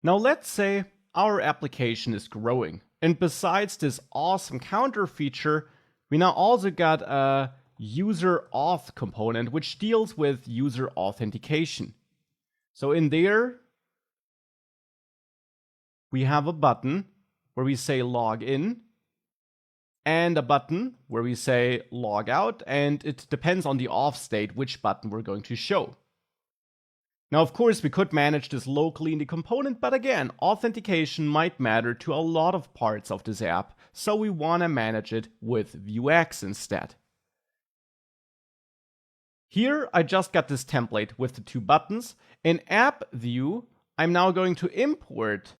Now let's say our application is growing, and besides this awesome counter feature, we now also got a user auth component which deals with user authentication. So in there, we have a button where we say log in, and a button where we say log out, and it depends on the auth state which button we're going to show. Now, of course, we could manage this locally in the component, but again, authentication might matter to a lot of parts of this app, so we want to manage it with Vuex instead. Here, I just got this template with the two buttons. In app view, I'm now going to import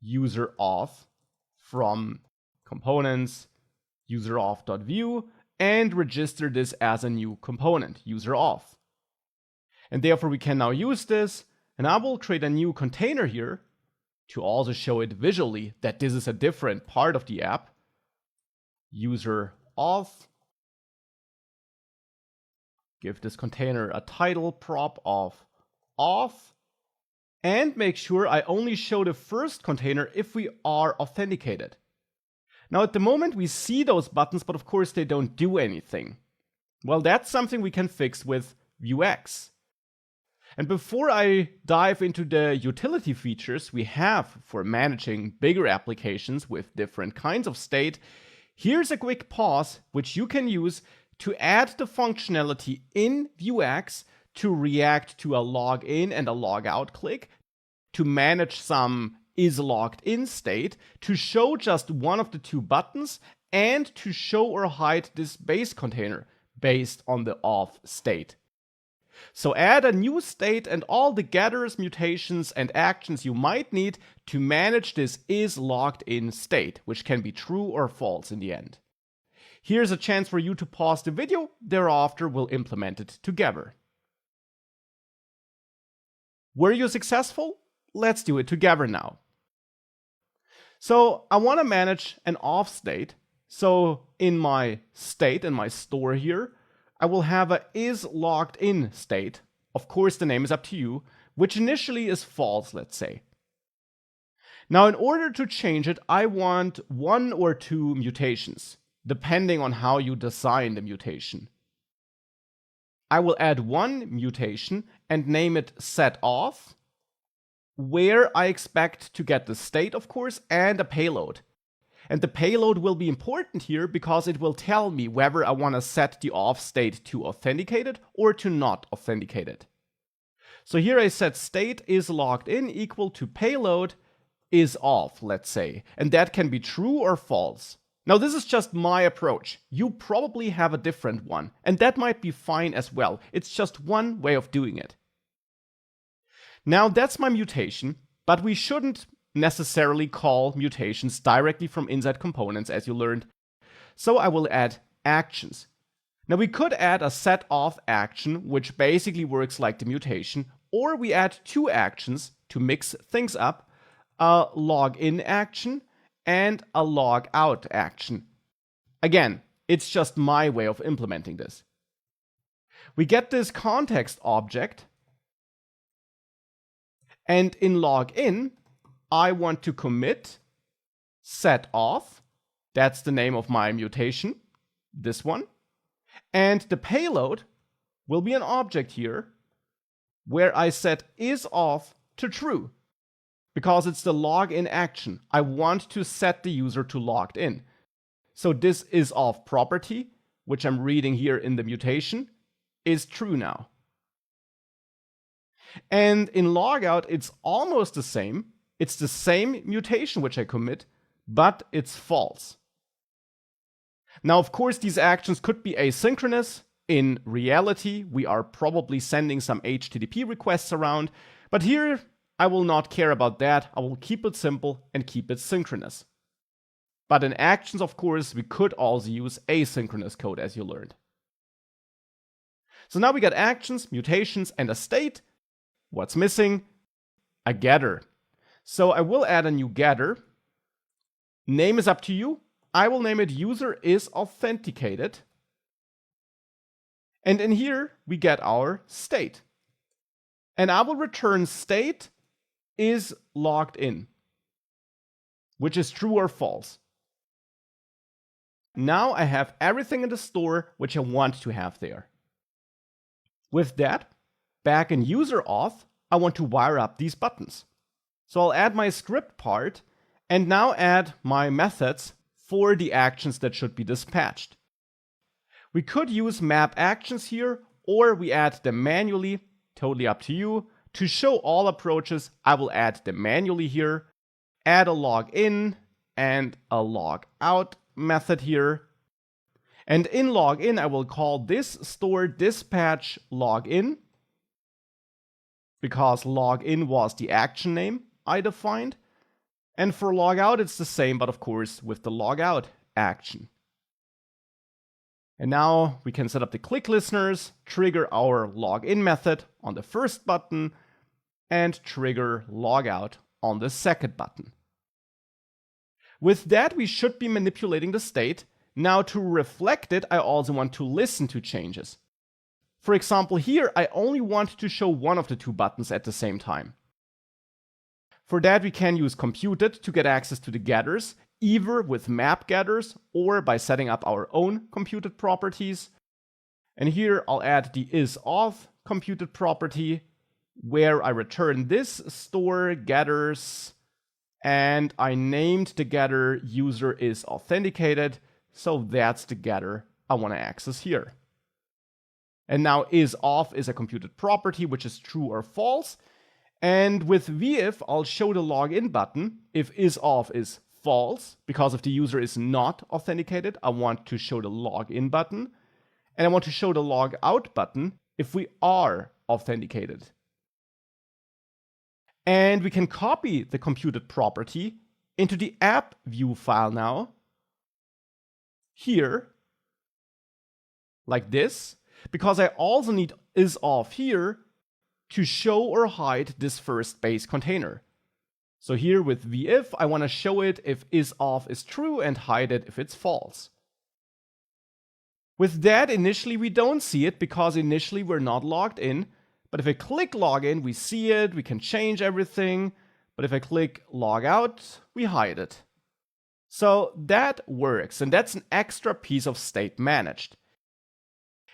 user auth from components, user auth.view, and register this as a new component, user auth. And therefore we can now use this, and I will create a new container here to also show it visually that this is a different part of the app. User auth. Give this container a title prop of auth, and make sure I only show the first container if we are authenticated. Now at the moment we see those buttons, but of course they don't do anything. Well, that's something we can fix with Vuex. And before I dive into the utility features we have for managing bigger applications with different kinds of state, here's a quick pause which you can use to add the functionality in Vuex to react to a login and a logout click, to manage some is logged in state, to show just one of the two buttons, and to show or hide this base container based on the auth state. So add a new state and all the getters, mutations, and actions you might need to manage this is logged in state, which can be true or false in the end. Here's a chance for you to pause the video, thereafter we'll implement it together. Were you successful? Let's do it together now. So I want to manage an auth state. So in my state, in my store here, I will have a is logged in state. Of course, the name is up to you, which initially is false, let's say. Now, in order to change it, I want one or two mutations, depending on how you design the mutation. I will add one mutation and name it setAuth, where I expect to get the state, of course, and a payload. And the payload will be important here because it will tell me whether I want to set the auth state to authenticated or to not authenticated. So here I set state is logged in equal to payload is auth, let's say. And that can be true or false. Now this is just my approach. You probably have a different one, and that might be fine as well. It's just one way of doing it. Now that's my mutation, but we shouldn't necessarily call mutations directly from inside components, as you learned. So I will add actions. Now we could add a setAuth action, which basically works like the mutation, or we add two actions to mix things up, a login action and a logout action. Again, it's just my way of implementing this. We get this context object, and in login, I want to commit setAuth. That's the name of my mutation, this one. And the payload will be an object here where I set isAuth to true because it's the login action. I want to set the user to logged in. So this isAuth property, which I'm reading here in the mutation, is true now. And in logout, it's almost the same. It's the same mutation which I commit, but it's false. Now, of course, these actions could be asynchronous. In reality, we are probably sending some HTTP requests around, but here I will not care about that. I will keep it simple and keep it synchronous. But in actions, of course, we could also use asynchronous code, as you learned. So now we got actions, mutations, and a state. What's missing? A getter. So I will add a new getter. Name is up to you. I will name it user is authenticated. And in here, we get our state. And I will return state is logged in, which is true or false. Now I have everything in the store which I want to have there. With that, back in user auth, I want to wire up these buttons. So I'll add my script part and now add my methods for the actions that should be dispatched. We could use map actions here, or we add them manually, totally up to you. To show all approaches, I will add them manually here, add a login and a logout method here. And in login, I will call this store dispatch login, because login was the action name I defined. And for logout, it's the same, but of course with the logout action. And now we can set up the click listeners, trigger our login method on the first button, and trigger logout on the second button. With that, we should be manipulating the state. Now to reflect it, I also want to listen to changes. For example, here I only want to show one of the two buttons at the same time. For that, we can use computed to get access to the getters, either with map getters or by setting up our own computed properties. And here I'll add the isAuth computed property, where I return this store getters, and I named the getter user is authenticated, so that's the getter I want to access here. And now isAuth is a computed property, which is true or false. And with vif, I'll show the login button if isAuth is false, because if the user is not authenticated, I want to show the login button. And I want to show the logout button if we are authenticated. And we can copy the computed property into the app view file now, here, like this, because I also need isAuth here to show or hide this first base container. So here with vif, I want to show it if isAuth is true and hide it if it's false. With that, initially we don't see it because initially we're not logged in. But if I click login, we see it, we can change everything. But if I click logout, we hide it. So that works, and that's an extra piece of state managed.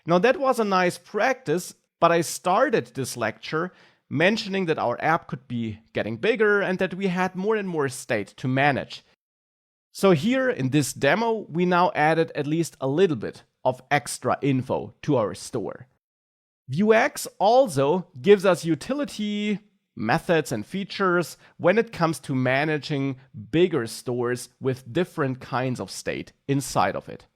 Now that was a nice practice, but I started this lecture mentioning that our app could be getting bigger and that we had more and more state to manage. So here in this demo, we now added at least a little bit of extra info to our store. Vuex also gives us utility, methods, and features when it comes to managing bigger stores with different kinds of state inside of it.